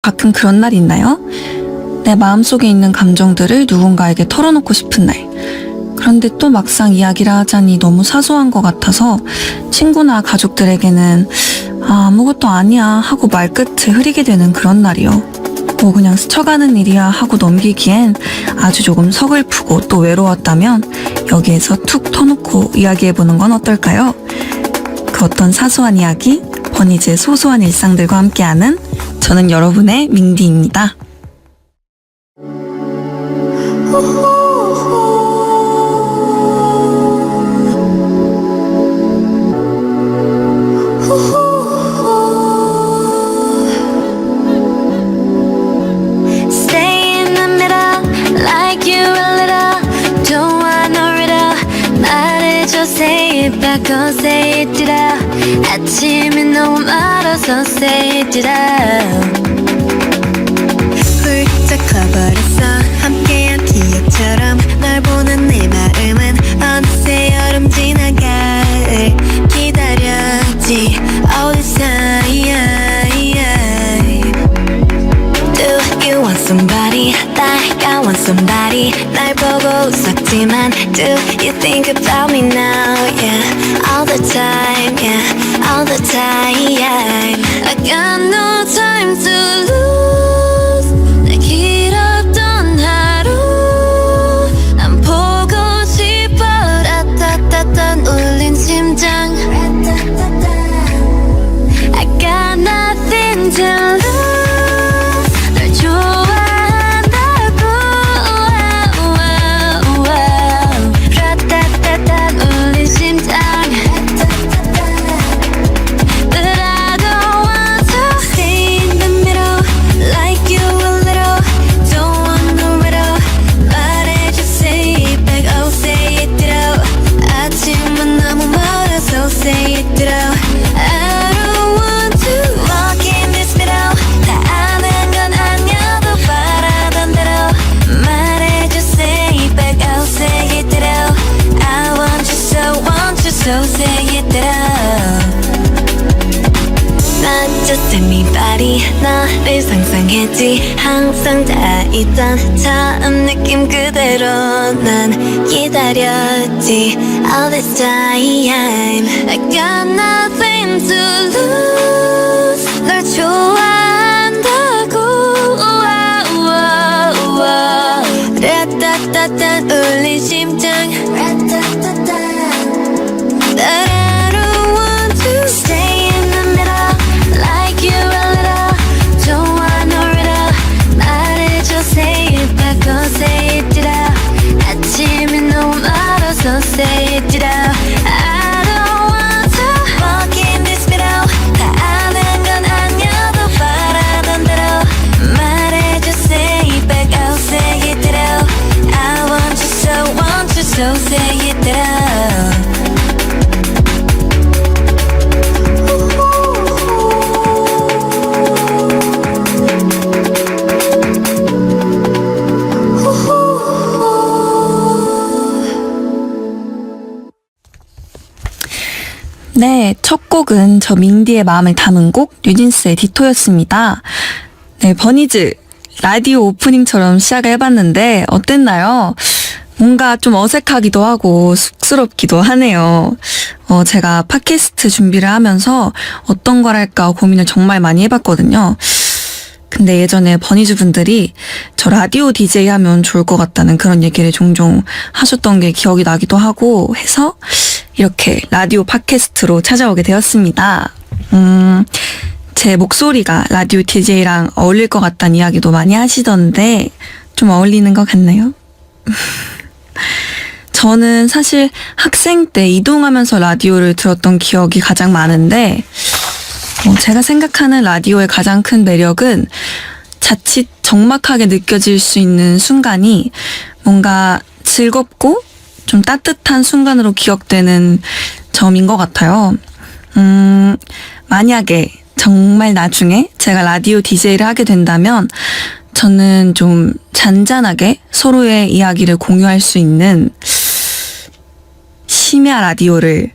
가끔 그런 날 있나요? 내 마음속에 있는 감정들을 누군가에게 털어놓고 싶은 날. 그런데 또 막상 이야기를 하자니 너무 사소한 것 같아서 친구나 가족들에게는 아무것도 아니야 하고 말끝을 흐리게 되는 그런 날이요. 뭐 그냥 스쳐가는 일이야 하고 넘기기엔 아주 조금 서글프고 또 외로웠다면 여기에서 툭 터놓고 이야기해보는 건 어떨까요? 그 어떤 사소한 이야기, 버니즈의 소소한 일상들과 함께하는 저는 여러분의 민디입니다. Back on say it out. 아침이 너무 멀어서 say it out. 훌쩍 커버렸어 함께한 기억처럼 널 보는 내 마음은 어느새 여름 지나갈 기다렸지 all this time. Do you want somebody like I want somebody 날 보고 웃었지만 Do you think about me now? Yeah, all the time, yeah, all the time. I got no time to lose. 내 길었던 하루 난 보고 싶어. 라따따따 울린 심장. I got nothing to lose. 널 좋아한다고. 라따따따 울린 심장. But I don't want to stay in the middle like you a little. Don't want no riddle. 말해줘 say it back. Oh say it out. 아침은 너무 멀어서 say it out. I don't want to walk in this middle. 다 아는 건 아니어도 바라던 대로 말해줘 say it back. Oh say it out. I want you so say it out. Not just anybody 너를 상상했지 항상 다 있던 처음 느낌 그대로 난 기다렸지 all this time. I got nothing to lose. 널 좋아한다고. 라따따따 울린 심장. But I don't want to stay in the middle like you a little. Don't want no riddle. 말해줘 say it back. Oh say it out. 아침이 너무 멀어서 say it out. I don't want to walk in this middle. 다 아는 건 아니어도 바라던 대로 말해줘 say it back. Oh say it out. I want you so say it out. 네, 첫 곡은 저 민디의 마음을 담은 곡 뉴진스의 디토였습니다. 네, 버니즈 라디오 오프닝처럼 시작을 해봤는데 어땠나요? 뭔가 좀 어색하기도 하고 쑥스럽기도 하네요. 제가 팟캐스트 준비를 하면서 어떤 걸 할까 고민을 정말 많이 해봤거든요. 근데 예전에 버니즈 분들이 저 라디오 DJ 하면 좋을 것 같다는 그런 얘기를 종종 하셨던 게 기억이 나기도 하고 해서 이렇게 라디오 팟캐스트로 찾아오게 되었습니다. 제 목소리가 라디오 DJ랑 어울릴 것 같다는 이야기도 많이 하시던데 좀 어울리는 것 같나요? 저는 사실 학생 때 이동하면서 라디오를 들었던 기억이 가장 많은데 제가 생각하는 라디오의 가장 큰 매력은 자칫 적막하게 느껴질 수 있는 순간이 뭔가 즐겁고 좀 따뜻한 순간으로 기억되는 점인 것 같아요. 만약에 정말 나중에 제가 라디오 DJ를 하게 된다면 저는 좀 잔잔하게 서로의 이야기를 공유할 수 있는 심야 라디오를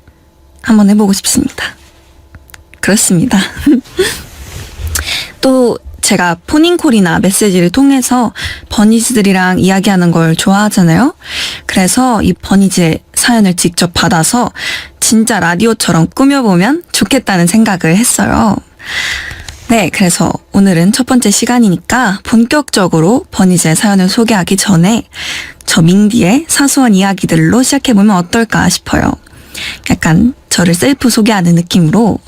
한번 해보고 싶습니다. 그렇습니다. 또 제가 포닝콜이나 메시지를 통해서 버니즈들이랑 이야기하는 걸 좋아하잖아요. 그래서 이 버니즈의 사연을 직접 받아서 진짜 라디오처럼 꾸며보면 좋겠다는 생각을 했어요. 네, 그래서 오늘은 첫 번째 시간이니까 본격적으로 버니즈의 사연을 소개하기 전에 저 민디의 사소한 이야기들로 시작해보면 어떨까 싶어요. 약간 저를 셀프 소개하는 느낌으로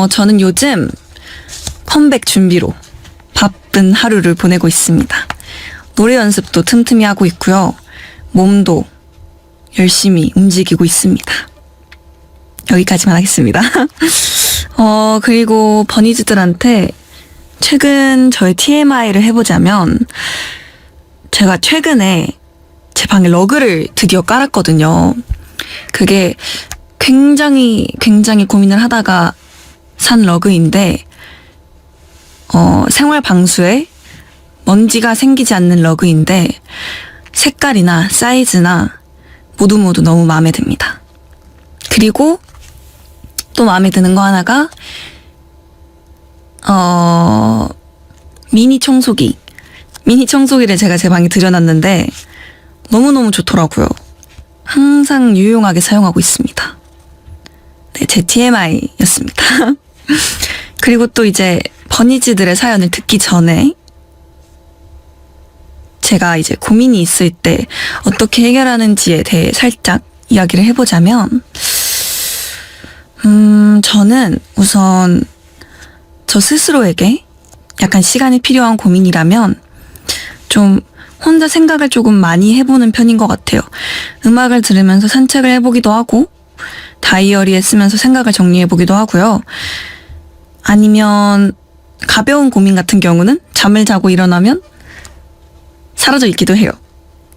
저는 요즘 컴백 준비로 바쁜 하루를 보내고 있습니다. 노래 연습도 틈틈이 하고 있고요. 몸도 열심히 움직이고 있습니다. 여기까지만 하겠습니다. 그리고 버니즈들한테 최근 저의 TMI를 해보자면 제가 최근에 제 방에 러그를 드디어 깔았거든요. 그게 굉장히 고민을 하다가 산 러그인데 생활 방수에 먼지가 생기지 않는 러그인데 색깔이나 사이즈나 모두 너무 마음에 듭니다. 그리고 또 마음에 드는 거 하나가 미니 청소기를 제가 제 방에 들여놨는데 너무너무 좋더라고요. 항상 유용하게 사용하고 있습니다. 네, 제 TMI였습니다. 그리고 또 이제 버니즈들의 사연을 듣기 전에 제가 이제 고민이 있을 때 어떻게 해결하는지에 대해 살짝 이야기를 해보자면 저는 우선 저 스스로에게 약간 시간이 필요한 고민이라면 좀 혼자 생각을 조금 많이 해보는 편인 것 같아요. 음악을 들으면서 산책을 해보기도 하고 다이어리에 쓰면서 생각을 정리해보기도 하고요. 아니면 가벼운 고민 같은 경우는 잠을 자고 일어나면 사라져 있기도 해요.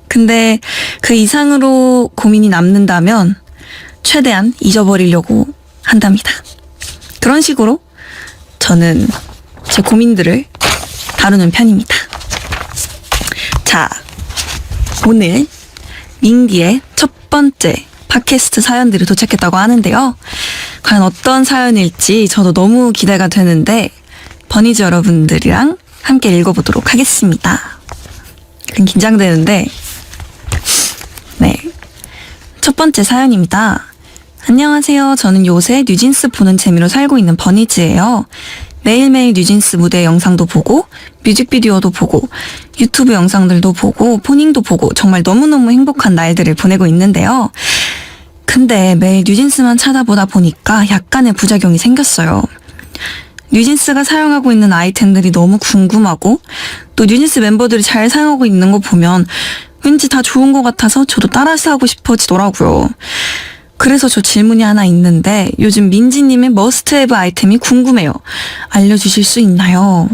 근데 그 이상으로 고민이 남는다면 최대한 잊어버리려고 한답니다. 그런 식으로 저는 제 고민들을 다루는 편입니다. 자, 오늘 민디의 첫 번째 팟캐스트 사연들이 도착했다고 하는데요. 과연 어떤 사연일지 저도 너무 기대가 되는데 버니즈 여러분들이랑 함께 읽어보도록 하겠습니다. 그럼 긴장되는데 네, 첫 번째 사연입니다. 안녕하세요. 저는 요새 뉴진스 보는 재미로 살고 있는 버니즈예요. 매일매일 뉴진스 무대 영상도 보고 뮤직비디오도 보고 유튜브 영상들도 보고 포닝도 보고 정말 너무너무 행복한 날들을 보내고 있는데요. 근데 매일 뉴진스만 찾아보다 보니까 약간의 부작용이 생겼어요. 뉴진스가 사용하고 있는 아이템들이 너무 궁금하고 또 뉴진스 멤버들이 잘 사용하고 있는 거 보면 왠지 다 좋은 것 같아서 저도 따라 사고 싶어지더라고요. 그래서 저 질문이 하나 있는데 요즘 민지님의 머스트 헤브 아이템이 궁금해요. 알려주실 수 있나요?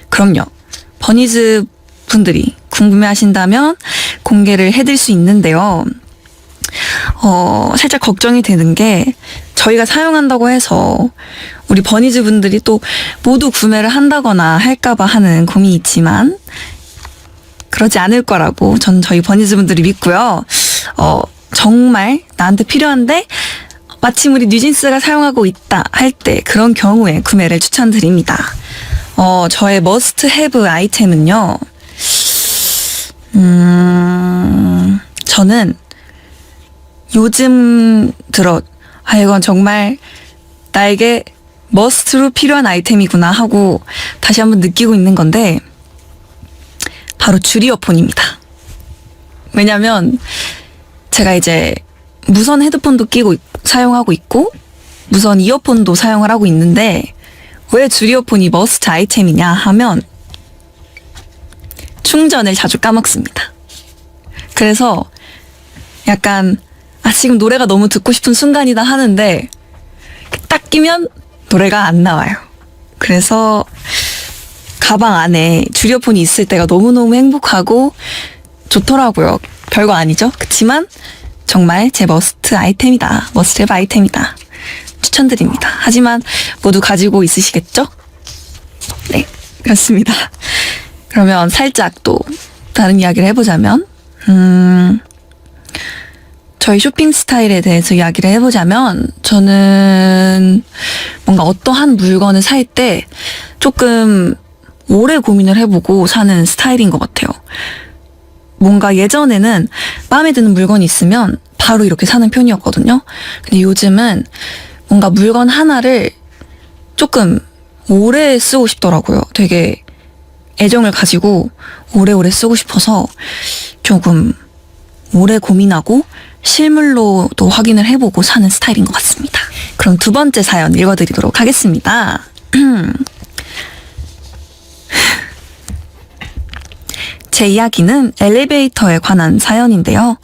그럼요. 버니즈 분들이 궁금해하신다면 공개를 해드릴 수 있는데요. 살짝 걱정이 되는 게 저희가 사용한다고 해서 우리 버니즈 분들이 또 모두 구매를 한다거나 할까봐 하는 고민이 있지만 그러지 않을 거라고 전 저희 버니즈 분들이 믿고요. 정말 나한테 필요한데 마침 우리 뉴진스가 사용하고 있다 할 때 그런 경우에 구매를 추천드립니다. 저의 머스트 헤브 아이템은요. 저는 요즘 들어 이건 정말 나에게 머스트로 필요한 아이템이구나 하고 다시 한번 느끼고 있는 건데 바로 줄 이어폰입니다. 왜냐면 제가 이제 무선 헤드폰도 끼고 사용하고 있고 무선 이어폰도 사용을 하고 있는데 왜 줄 이어폰이 머스트 아이템이냐 하면 충전을 자주 까먹습니다. 그래서 약간 지금 노래가 너무 듣고 싶은 순간이다 하는데 딱 끼면 노래가 안 나와요. 그래서 가방 안에 줄 이어폰이 있을 때가 너무너무 행복하고 좋더라고요. 별거 아니죠? 그치만 정말 제 머스트 아이템이다. 머스트 헤브 아이템이다. 추천드립니다. 하지만 모두 가지고 있으시겠죠? 네, 그렇습니다. 그러면 살짝 또 다른 이야기를 해보자면 저희 쇼핑 스타일에 대해서 이야기를 해보자면 저는 뭔가 어떠한 물건을 살 때 조금 오래 고민을 해보고 사는 스타일인 것 같아요. 뭔가 예전에는 마음에 드는 물건이 있으면 바로 이렇게 사는 편이었거든요. 근데 요즘은 뭔가 물건 하나를 조금 오래 쓰고 싶더라고요. 되게 애정을 가지고 오래오래 쓰고 싶어서 조금 오래 고민하고 실물로도 확인을 해보고 사는 스타일인 것 같습니다. 그럼 두 번째 사연 읽어드리도록 하겠습니다. 제 이야기는 엘리베이터에 관한 사연인데요.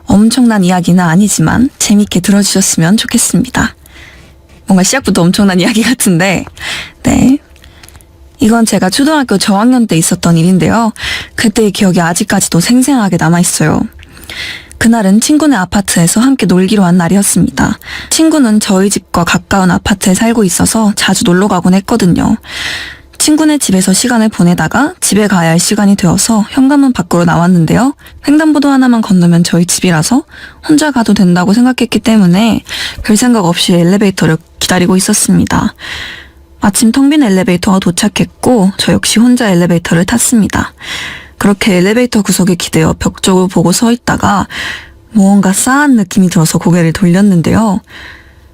엄청난 이야기는 아니지만 재밌게 들어주셨으면 좋겠습니다. 뭔가 시작부터 엄청난 이야기 같은데, 네. 이건 제가 초등학교 저학년 때 있었던 일인데요. 그때의 기억이 아직까지도 생생하게 남아있어요. 그날은 친구네 아파트에서 함께 놀기로 한 날이었습니다. 친구는 저희 집과 가까운 아파트에 살고 있어서 자주 놀러 가곤 했거든요. 친구네 집에서 시간을 보내다가 집에 가야 할 시간이 되어서 현관문 밖으로 나왔는데요. 횡단보도 하나만 건너면 저희 집이라서 혼자 가도 된다고 생각했기 때문에 별 생각 없이 엘리베이터를 기다리고 있었습니다. 마침 텅 빈 엘리베이터가 도착했고 저 역시 혼자 엘리베이터를 탔습니다. 그렇게 엘리베이터 구석에 기대어 벽 쪽을 보고 서 있다가 무언가 싸한 느낌이 들어서 고개를 돌렸는데요.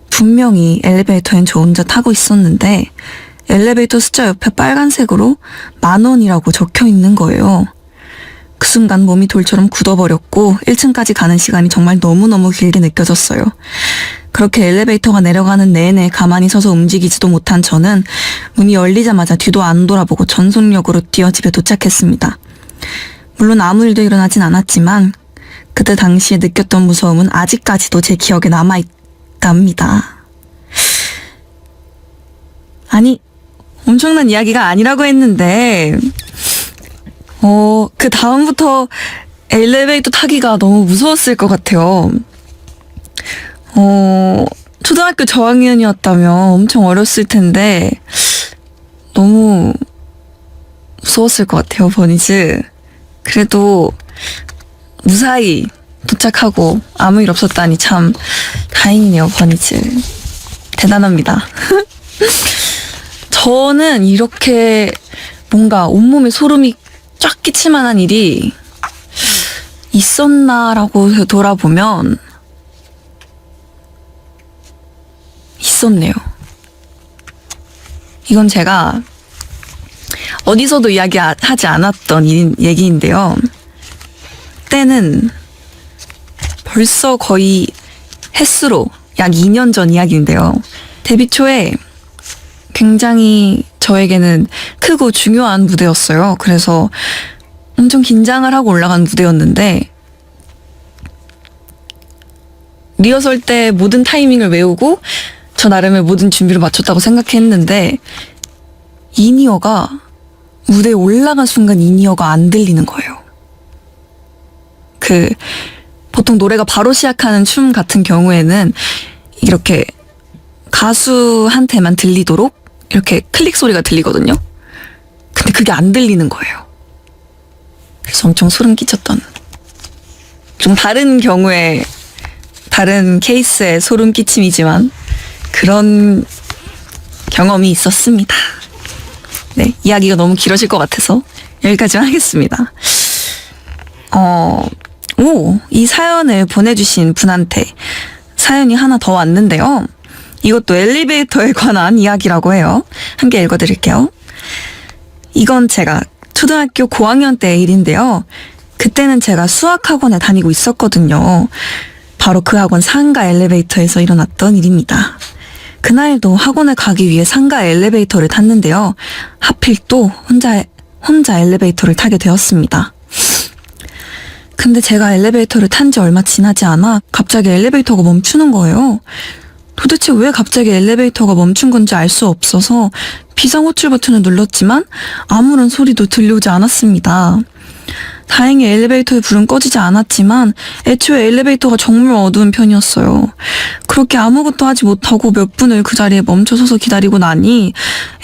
분명히 엘리베이터엔 저 혼자 타고 있었는데 엘리베이터 숫자 옆에 빨간색으로 10,000원이라고 적혀 있는 거예요. 그 순간 몸이 돌처럼 굳어버렸고 1층까지 가는 시간이 정말 너무너무 길게 느껴졌어요. 그렇게 엘리베이터가 내려가는 내내 가만히 서서 움직이지도 못한 저는 문이 열리자마자 뒤도 안 돌아보고 전속력으로 뛰어 집에 도착했습니다. 물론 아무 일도 일어나진 않았지만 그때 당시에 느꼈던 무서움은 아직까지도 제 기억에 남아있답니다. 아니, 엄청난 이야기가 아니라고 했는데 그 다음부터 엘리베이터 타기가 너무 무서웠을 것 같아요. 초등학교 저학년이었다면 엄청 어렸을 텐데 너무 무서웠을 것 같아요, 버니즈. 그래도 무사히 도착하고 아무 일 없었다니 참 다행이네요, 버니즈. 대단합니다. 저는 이렇게 뭔가 온몸에 소름이 쫙 끼칠 만한 일이 있었나라고 돌아보면 있었네요. 이건 제가 어디서도 이야기하지 않았던 얘기인데요. 때는 벌써 거의 햇수로 약 2년 전 이야기인데요. 데뷔 초에 굉장히 저에게는 크고 중요한 무대였어요. 그래서 엄청 긴장을 하고 올라간 무대였는데 리허설 때 모든 타이밍을 외우고 저 나름의 모든 준비를 마쳤다고 생각했는데 인이어가 무대에 올라간 순간 인이어가 안 들리는 거예요. 보통 노래가 바로 시작하는 춤 같은 경우에는 이렇게 가수한테만 들리도록 이렇게 클릭 소리가 들리거든요. 근데 그게 안 들리는 거예요. 그래서 엄청 소름 끼쳤던, 좀 다른 경우에 다른 케이스의 소름 끼침이지만 그런 경험이 있었습니다. 네, 이야기가 너무 길어질 것 같아서 여기까지만 하겠습니다. 이 사연을 보내주신 분한테 사연이 하나 더 왔는데요. 이것도 엘리베이터에 관한 이야기라고 해요. 함께 읽어드릴게요. 이건 제가 초등학교 고학년 때의 일인데요. 그때는 제가 수학학원에 다니고 있었거든요. 바로 그 학원 상가 엘리베이터에서 일어났던 일입니다. 그날도 학원에 가기 위해 상가 엘리베이터를 탔는데요. 하필 또 혼자 엘리베이터를 타게 되었습니다. 근데 제가 엘리베이터를 탄 지 얼마 지나지 않아 갑자기 엘리베이터가 멈추는 거예요. 도대체 왜 갑자기 엘리베이터가 멈춘 건지 알 수 없어서 비상호출 버튼을 눌렀지만 아무런 소리도 들려오지 않았습니다. 다행히 엘리베이터의 불은 꺼지지 않았지만 애초에 엘리베이터가 정말 어두운 편이었어요. 그렇게 아무것도 하지 못하고 몇 분을 그 자리에 멈춰서서 기다리고 나니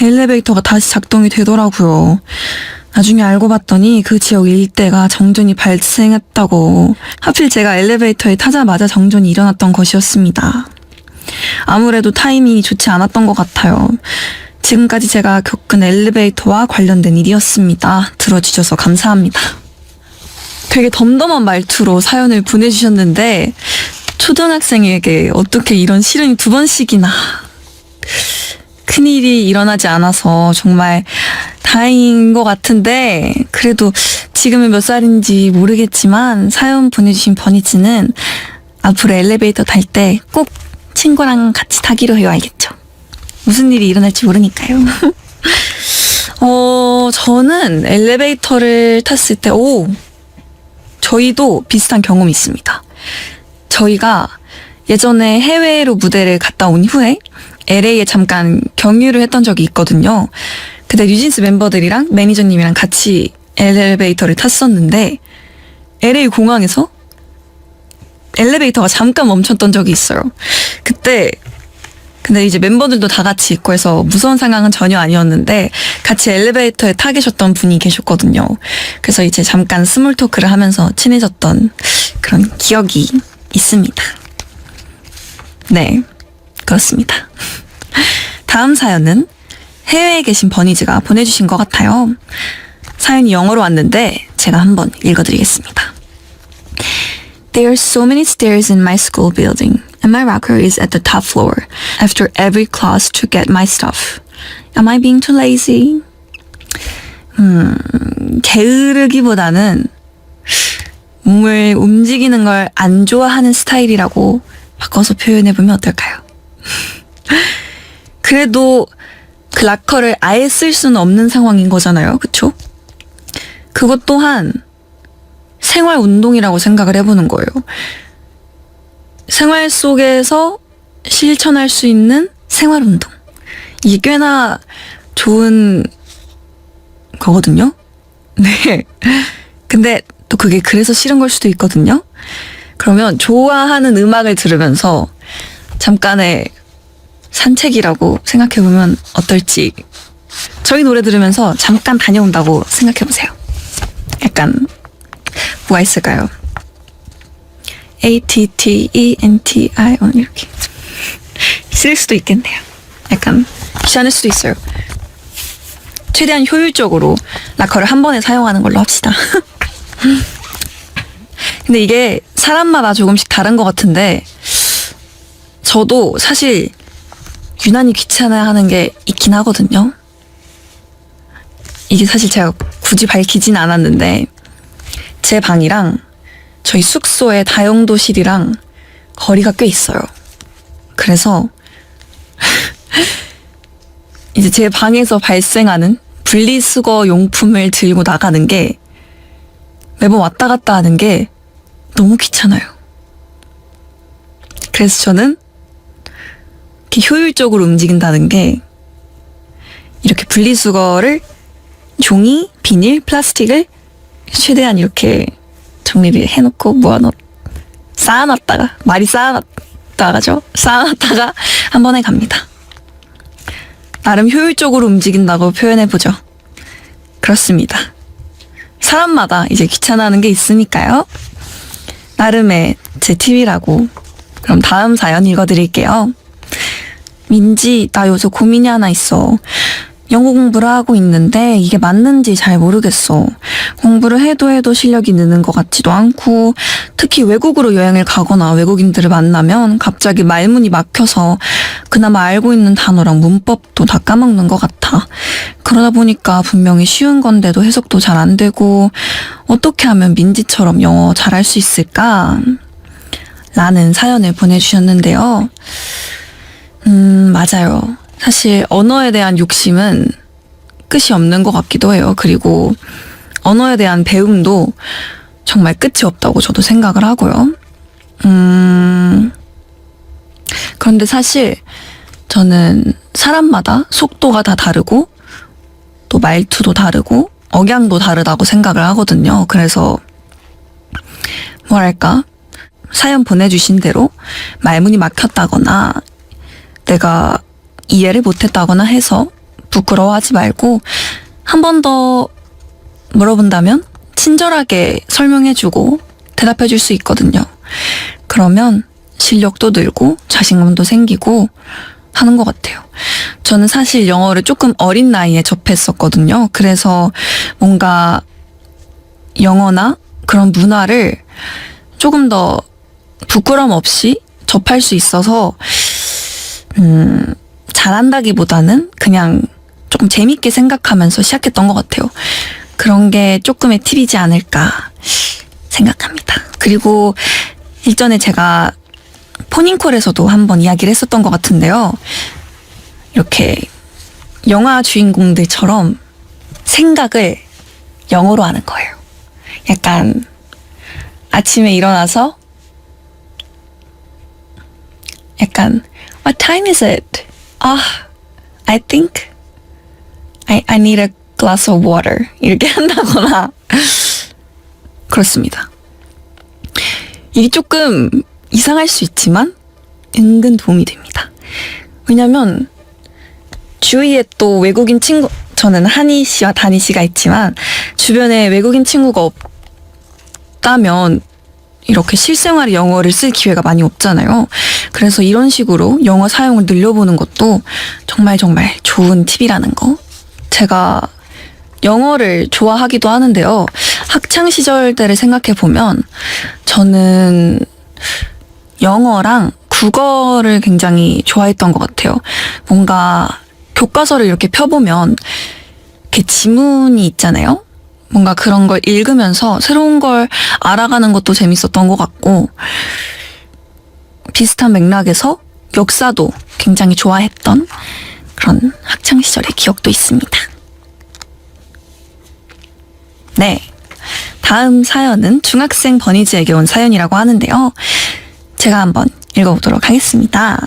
엘리베이터가 다시 작동이 되더라고요. 나중에 알고 봤더니 그 지역 일대가 정전이 발생했다고. 하필 제가 엘리베이터에 타자마자 정전이 일어났던 것이었습니다. 아무래도 타이밍이 좋지 않았던 것 같아요. 지금까지 제가 겪은 엘리베이터와 관련된 일이었습니다. 들어주셔서 감사합니다. 되게 덤덤한 말투로 사연을 보내주셨는데 초등학생에게 어떻게 이런 시련이 2번씩이나. 큰일이 일어나지 않아서 정말 다행인 것 같은데, 그래도 지금은 몇 살인지 모르겠지만 사연 보내주신 버니즈는 앞으로 엘리베이터 탈 때 꼭 친구랑 같이 타기로 해요. 알겠죠? 무슨 일이 일어날지 모르니까요. 저는 엘리베이터를 탔을 때, 저희도 비슷한 경험이 있습니다. 저희가 예전에 해외로 무대를 갔다 온 후에 LA에 잠깐 경유를 했던 적이 있거든요. 그때 뉴진스 멤버들이랑 매니저님이랑 같이 엘리베이터를 탔었는데 LA 공항에서 엘리베이터가 잠깐 멈췄던 적이 있어요. 그때 근데 이제 멤버들도 다 같이 있고 해서 무서운 상황은 전혀 아니었는데 같이 엘리베이터에 타 계셨던 분이 계셨거든요. 그래서 이제 잠깐 스몰 토크를 하면서 친해졌던 그런 기억이 있습니다. 네, 그렇습니다. 다음 사연은 해외에 계신 버니즈가 보내주신 것 같아요. 사연이 영어로 왔는데 제가 한번 읽어드리겠습니다. There are so many stairs in my school building, and my rocker is at the top floor after every class to get my stuff. Am I being too lazy? 게으르기보다는 몸을 움직이는 걸 안 좋아하는 스타일이라고 바꿔서 표현해보면 어떨까요? 그래도 그 락커를 아예 쓸 수는 없는 상황인 거잖아요. 그쵸? 그것 또한 생활 운동이라고 생각을 해보는 거예요. 생활 속에서 실천할 수 있는 생활 운동. 이게 꽤나 좋은 거거든요. 네. 근데 또 그게 그래서 싫은 걸 수도 있거든요. 그러면 좋아하는 음악을 들으면서 잠깐의 산책이라고 생각해보면 어떨지. 저희 노래 들으면서 잠깐 다녀온다고 생각해보세요. 약간 뭐가 있을까요? ATTENTI 이렇게 쓸 수도 있겠네요. 약간 귀찮을 수도 있어요. 최대한 효율적으로 락커를 한 번에 사용하는 걸로 합시다. 근데 이게 사람마다 조금씩 다른 것 같은데 저도 사실 유난히 귀찮아하는 게 있긴 하거든요. 이게 사실 제가 굳이 밝히진 않았는데 제 방이랑 저희 숙소의 다용도실이랑 거리가 꽤 있어요. 그래서 이제 제 방에서 발생하는 분리수거 용품을 들고 나가는 게 매번 왔다 갔다 하는 게 너무 귀찮아요. 그래서 저는 이렇게 효율적으로 움직인다는 게 이렇게 분리수거를 종이, 비닐, 플라스틱을 최대한 이렇게 정리를 해놓고 쌓아놨다가 쌓아놨다가 한 번에 갑니다. 나름 효율적으로 움직인다고 표현해보죠. 그렇습니다. 사람마다 이제 귀찮아하는 게 있으니까요. 나름의 제 팁이라고. 그럼 다음 사연 읽어드릴게요. 민지, 나 요새 고민이 하나 있어. 영어 공부를 하고 있는데 이게 맞는지 잘 모르겠어. 공부를 해도 실력이 느는 것 같지도 않고 특히 외국으로 여행을 가거나 외국인들을 만나면 갑자기 말문이 막혀서 그나마 알고 있는 단어랑 문법도 다 까먹는 것 같아. 그러다 보니까 분명히 쉬운 건데도 해석도 잘 안 되고 어떻게 하면 민지처럼 영어 잘할 수 있을까? 라는 사연을 보내주셨는데요. 맞아요. 사실 언어에 대한 욕심은 끝이 없는 것 같기도 해요. 그리고 언어에 대한 배움도 정말 끝이 없다고 저도 생각을 하고요. 그런데 사실 저는 사람마다 속도가 다 다르고 또 말투도 다르고 억양도 다르다고 생각을 하거든요. 그래서 뭐랄까 사연 보내주신 대로 말문이 막혔다거나 내가 이해를 못했다거나 해서 부끄러워하지 말고 한 번 더 물어본다면 친절하게 설명해주고 대답해줄 수 있거든요. 그러면 실력도 늘고 자신감도 생기고 하는 것 같아요. 저는 사실 영어를 조금 어린 나이에 접했었거든요. 그래서 뭔가 영어나 그런 문화를 조금 더 부끄럼 없이 접할 수 있어서 잘한다기보다는 그냥 조금 재밌게 생각하면서 시작했던 것 같아요. 그런 게 조금의 팁이지 않을까 생각합니다. 그리고 일전에 제가 포닝콜에서도 한번 이야기를 했었던 것 같은데요. 이렇게 영화 주인공들처럼 생각을 영어로 하는 거예요. 약간 아침에 일어나서 약간 What time is it? I think I need a glass of water. 이렇게 한다거나 그렇습니다. 이게 조금 이상할 수 있지만 은근 도움이 됩니다. 왜냐면 주위에 또 외국인 친구, 저는 한희 씨와 다니 씨가 있지만 주변에 외국인 친구가 없다면 이렇게 실생활에 영어를 쓸 기회가 많이 없잖아요. 그래서 이런 식으로 영어 사용을 늘려보는 것도 정말 좋은 팁이라는 거. 제가 영어를 좋아하기도 하는데요. 학창시절 때를 생각해보면 저는 영어랑 국어를 굉장히 좋아했던 것 같아요. 뭔가 교과서를 이렇게 펴보면 이렇게 지문이 있잖아요. 뭔가 그런 걸 읽으면서 새로운 걸 알아가는 것도 재밌었던 것 같고, 비슷한 맥락에서 역사도 굉장히 좋아했던 그런 학창시절의 기억도 있습니다. 네. 다음 사연은 중학생 버니즈에게 온 사연이라고 하는데요. 제가 한번 읽어보도록 하겠습니다.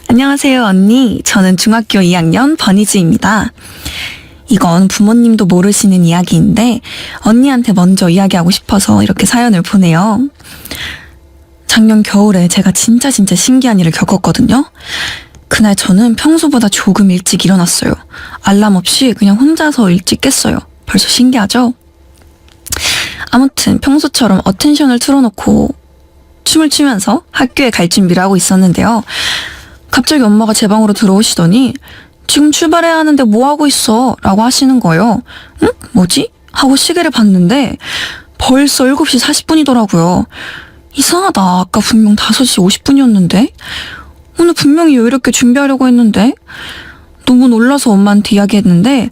안녕하세요, 언니. 저는 중학교 2학년 버니즈입니다. 이건 부모님도 모르시는 이야기인데 언니한테 먼저 이야기하고 싶어서 이렇게 사연을 보내요. 작년 겨울에 제가 진짜 신기한 일을 겪었거든요. 그날 저는 평소보다 조금 일찍 일어났어요. 알람 없이 그냥 혼자서 일찍 깼어요. 벌써 신기하죠? 아무튼 평소처럼 어텐션을 틀어놓고 춤을 추면서 학교에 갈 준비를 하고 있었는데요. 갑자기 엄마가 제 방으로 들어오시더니 지금 출발해야 하는데 뭐 하고 있어? 라고 하시는 거예요. 응? 뭐지? 하고 시계를 봤는데 벌써 7시 40분이더라고요. 이상하다. 아까 분명 5시 50분이었는데? 오늘 분명히 이렇게 준비하려고 했는데? 너무 놀라서 엄마한테 이야기했는데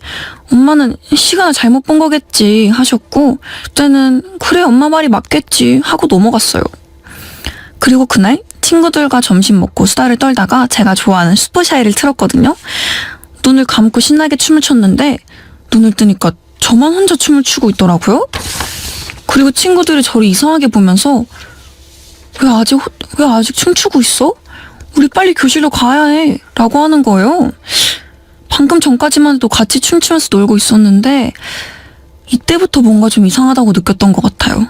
엄마는 시간을 잘못 본 거겠지 하셨고, 그때는 그래 엄마 말이 맞겠지 하고 넘어갔어요. 그리고 그날 친구들과 점심 먹고 수다를 떨다가 제가 좋아하는 슈퍼샤이를 틀었거든요. 눈을 감고 신나게 춤을 췄는데 눈을 뜨니까 저만 혼자 춤을 추고 있더라고요. 그리고 친구들이 저를 이상하게 보면서 왜 아직 춤추고 있어? 우리 빨리 교실로 가야 해 라고 하는 거예요. 방금 전까지만 해도 같이 춤추면서 놀고 있었는데 이때부터 뭔가 좀 이상하다고 느꼈던 것 같아요.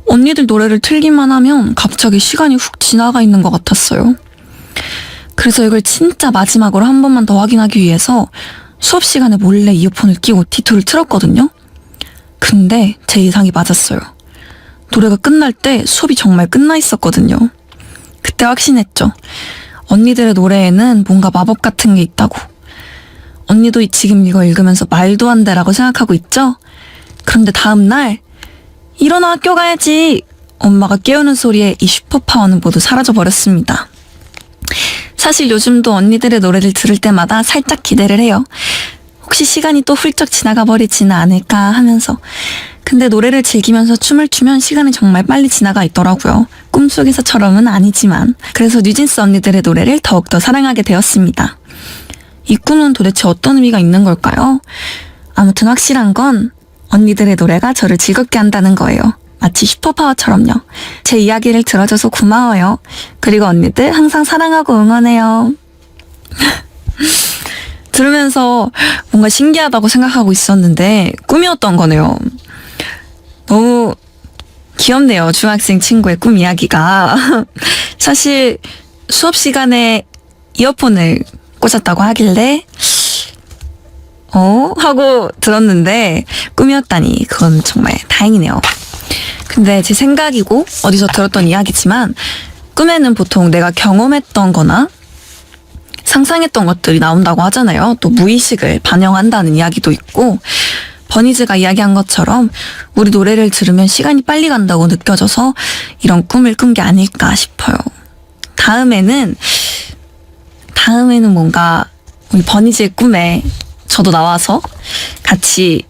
언니들 노래를 틀기만 하면 갑자기 시간이 훅 지나가 있는 것 같았어요. 그래서 이걸 진짜 마지막으로 한 번만 더 확인하기 위해서 수업 시간에 몰래 이어폰을 끼고 디토를 틀었거든요. 근데 제 예상이 맞았어요. 노래가 끝날 때 수업이 정말 끝나 있었거든요. 그때 확신했죠. 언니들의 노래에는 뭔가 마법 같은 게 있다고. 언니도 지금 이거 읽으면서 말도 안 돼라고 생각하고 있죠? 그런데 다음날 일어나 학교 가야지! 엄마가 깨우는 소리에 이 슈퍼파워는 모두 사라져버렸습니다. 사실 요즘도 언니들의 노래를 들을 때마다 살짝 기대를 해요. 혹시 시간이 또 훌쩍 지나가 버리지는 않을까 하면서. 근데 노래를 즐기면서 춤을 추면 시간이 정말 빨리 지나가 있더라고요. 꿈속에서처럼은 아니지만. 그래서 뉴진스 언니들의 노래를 더욱더 사랑하게 되었습니다. 이 꿈은 도대체 어떤 의미가 있는 걸까요? 아무튼 확실한 건 언니들의 노래가 저를 즐겁게 한다는 거예요. 마치 슈퍼파워처럼요. 제 이야기를 들어줘서 고마워요. 그리고 언니들 항상 사랑하고 응원해요. 들으면서 뭔가 신기하다고 생각하고 있었는데 꿈이었던 거네요. 너무 귀엽네요. 중학생 친구의 꿈 이야기가. 사실 수업 시간에 이어폰을 꽂았다고 하길래 하고 들었는데 꿈이었다니 그건 정말 다행이네요. 근데 제 생각이고 어디서 들었던 이야기지만 꿈에는 보통 내가 경험했던 거나 상상했던 것들이 나온다고 하잖아요. 또 무의식을 반영한다는 이야기도 있고 버니즈가 이야기한 것처럼 우리 노래를 들으면 시간이 빨리 간다고 느껴져서 이런 꿈을 꾼 게 아닐까 싶어요. 다음에는 뭔가 우리 버니즈의 꿈에 저도 나와서 같이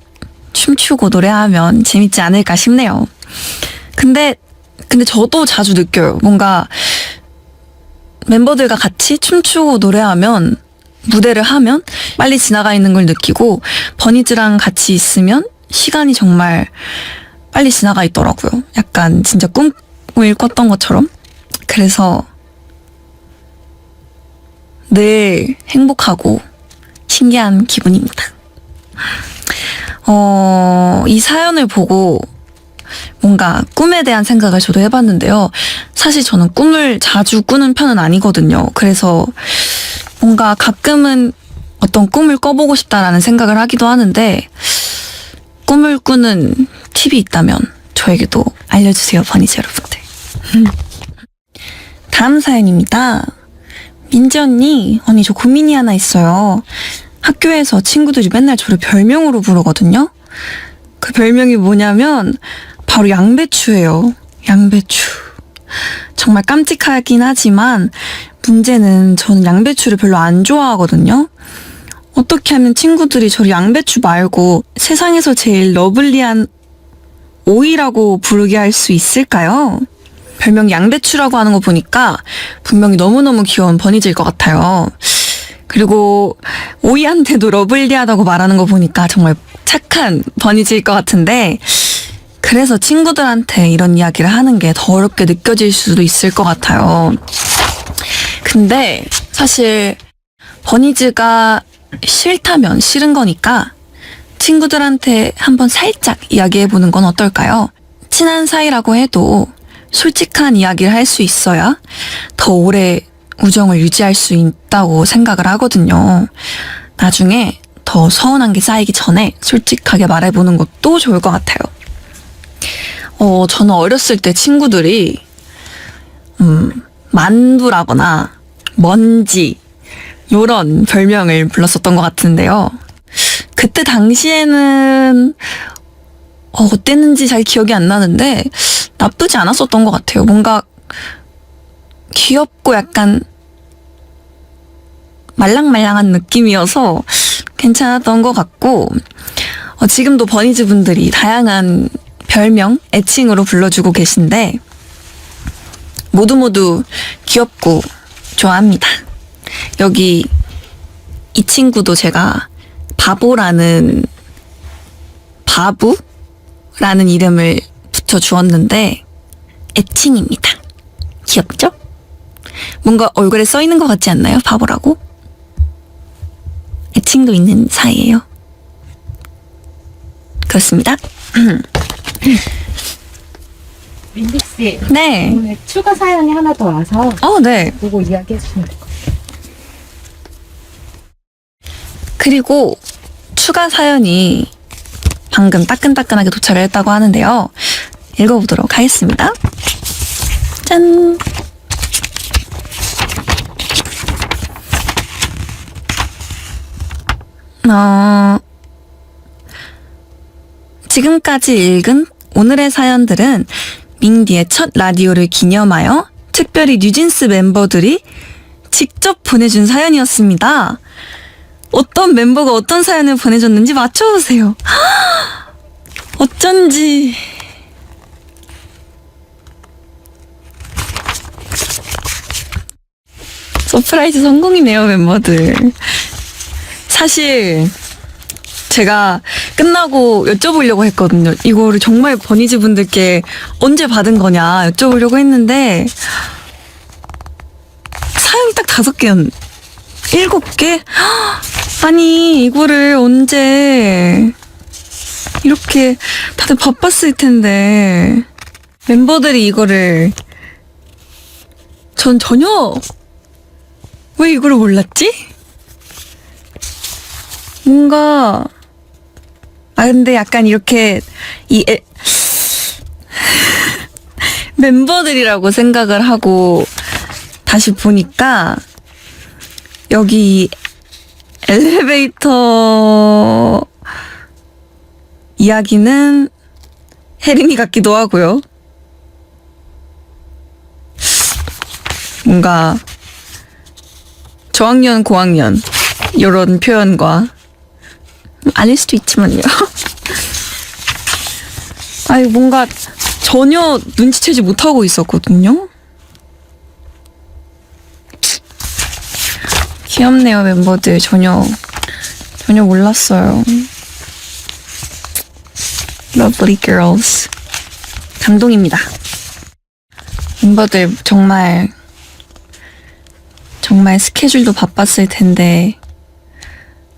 춤추고 노래하면 재밌지 않을까 싶네요. 근데 저도 자주 느껴요. 뭔가 멤버들과 같이 춤추고 노래하면 무대를 하면 빨리 지나가 있는 걸 느끼고 버니즈랑 같이 있으면 시간이 정말 빨리 지나가 있더라고요. 약간 진짜 꿈을 꿨던 것처럼. 그래서 늘 행복하고 신기한 기분입니다. 이 사연을 보고 뭔가 꿈에 대한 생각을 저도 해봤는데요. 사실 저는 꿈을 자주 꾸는 편은 아니거든요. 그래서 뭔가 가끔은 어떤 꿈을 꿔보고 싶다라는 생각을 하기도 하는데 꿈을 꾸는 팁이 있다면 저에게도 알려주세요, 버니즈 여러분들. 다음 사연입니다. 민지 언니 저 고민이 하나 있어요. 학교에서 친구들이 맨날 저를 별명으로 부르거든요. 그 별명이 뭐냐면 바로 양배추예요. 양배추. 정말 깜찍하긴 하지만 문제는 저는 양배추를 별로 안 좋아하거든요. 어떻게 하면 친구들이 저를 양배추 말고 세상에서 제일 러블리한 오이라고 부르게 할 수 있을까요? 별명 양배추라고 하는 거 보니까 분명히 너무너무 귀여운 버니즈일 것 같아요. 그리고 오이한테도 러블리하다고 말하는 거 보니까 정말 착한 버니즈일 것 같은데 그래서 친구들한테 이런 이야기를 하는 게 더 어렵게 느껴질 수도 있을 것 같아요. 근데 사실 버니즈가 싫다면 싫은 거니까 친구들한테 한번 살짝 이야기해보는 건 어떨까요? 친한 사이라고 해도 솔직한 이야기를 할 수 있어야 더 오래 우정을 유지할 수 있다고 생각을 하거든요. 나중에 더 서운한 게 쌓이기 전에 솔직하게 말해보는 것도 좋을 것 같아요. 저는 어렸을 때 친구들이 만두라거나 먼지 요런 별명을 불렀었던 것 같은데요. 그때 당시에는 어땠는지 잘 기억이 안 나는데 나쁘지 않았었던 것 같아요. 뭔가 귀엽고 약간 말랑말랑한 느낌이어서 괜찮았던 것 같고 지금도 버니즈 분들이 다양한 별명, 애칭으로 불러주고 계신데 모두 귀엽고 좋아합니다. 여기 이 친구도 제가 바보라는 이름을 붙여주었는데 애칭입니다. 귀엽죠? 뭔가 얼굴에 써있는 것 같지 않나요? 바보라고? 애칭도 있는 사이예요. 그렇습니다. 민지 씨, 네. 오늘 추가 사연이 하나 더 와서 네. 보고 이야기해 주시면 될 것 같아요. 그리고 추가 사연이 방금 따끈따끈하게 도착을 했다고 하는데요. 읽어보도록 하겠습니다. 짠! 지금까지 읽은 오늘의 사연들은 밍디의 첫 라디오를 기념하여 특별히 뉴진스 멤버들이 직접 보내준 사연이었습니다. 어떤 멤버가 어떤 사연을 보내줬는지 맞춰보세요. 어쩐지. 서프라이즈 성공이네요, 멤버들. 사실 제가 끝나고 여쭤보려고 했거든요. 이거를 정말 버니즈 분들께 언제 받은 거냐 여쭤보려고 했는데 사연이 딱 5개였 7개? 아니 이거를 언제 이렇게 다들 바빴을 텐데 멤버들이 이거를 전 전혀 왜 이거를 몰랐지? 뭔가 근데 약간 이렇게 멤버들이라고 생각을 하고 다시 보니까 여기 엘리베이터 이야기는 혜린이 같기도 하고요. 뭔가 저학년, 고학년 이런 표현과 아닐 수도 있지만요. 아니 뭔가 전혀 눈치채지 못하고 있었거든요. 귀엽네요, 멤버들. 전혀 몰랐어요. Lovely girls. 감동입니다. 멤버들 정말 스케줄도 바빴을 텐데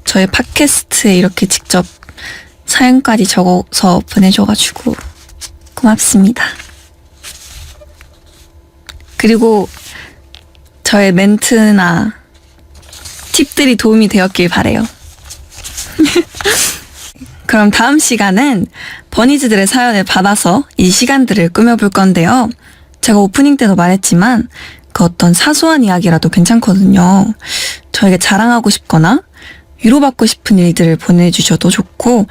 저의 팟캐스트에 이렇게 직접 사연까지 적어서 보내줘가지고 고맙습니다. 그리고 저의 멘트나 팁들이 도움이 되었길 바래요. 그럼 다음 시간은 버니즈들의 사연을 받아서 이 시간들을 꾸며볼 건데요. 제가 오프닝 때도 말했지만 그 어떤 사소한 이야기라도 괜찮거든요. 저에게 자랑하고 싶거나 위로받고 싶은 일들을 보내주셔도 좋고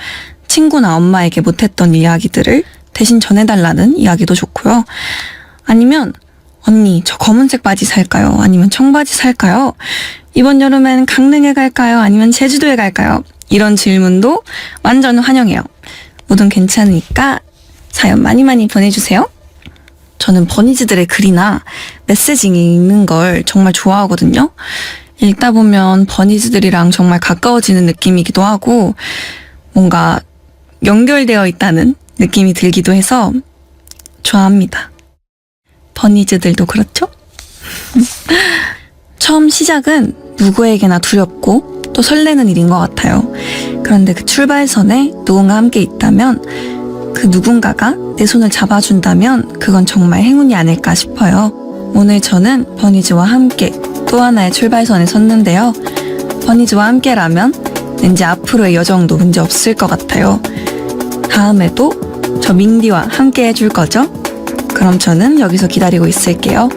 친구나 엄마에게 못했던 이야기들을 대신 전해달라는 이야기도 좋고요. 아니면 언니 저 검은색 바지 살까요? 아니면 청바지 살까요? 이번 여름엔 강릉에 갈까요? 아니면 제주도에 갈까요? 이런 질문도 완전 환영해요. 뭐든 괜찮으니까 사연 많이 보내주세요. 저는 버니즈들의 글이나 메시지 읽는 걸 정말 좋아하거든요. 읽다 보면 버니즈들이랑 정말 가까워지는 느낌이기도 하고 뭔가 연결되어 있다는 느낌이 들기도 해서 좋아합니다. 버니즈들도 그렇죠? 처음 시작은 누구에게나 두렵고 또 설레는 일인 것 같아요. 그런데 그 출발선에 누군가 함께 있다면 그 누군가가 내 손을 잡아준다면 그건 정말 행운이 아닐까 싶어요. 오늘 저는 버니즈와 함께 또 하나의 출발선에 섰는데요. 버니즈와 함께라면 왠지 앞으로의 여정도 문제 없을 것 같아요. 다음에도 저 민디와 함께 해줄 거죠? 그럼 저는 여기서 기다리고 있을게요.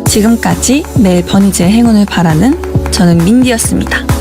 지금까지 매일 버니즈의 행운을 바라는 저는 민디였습니다.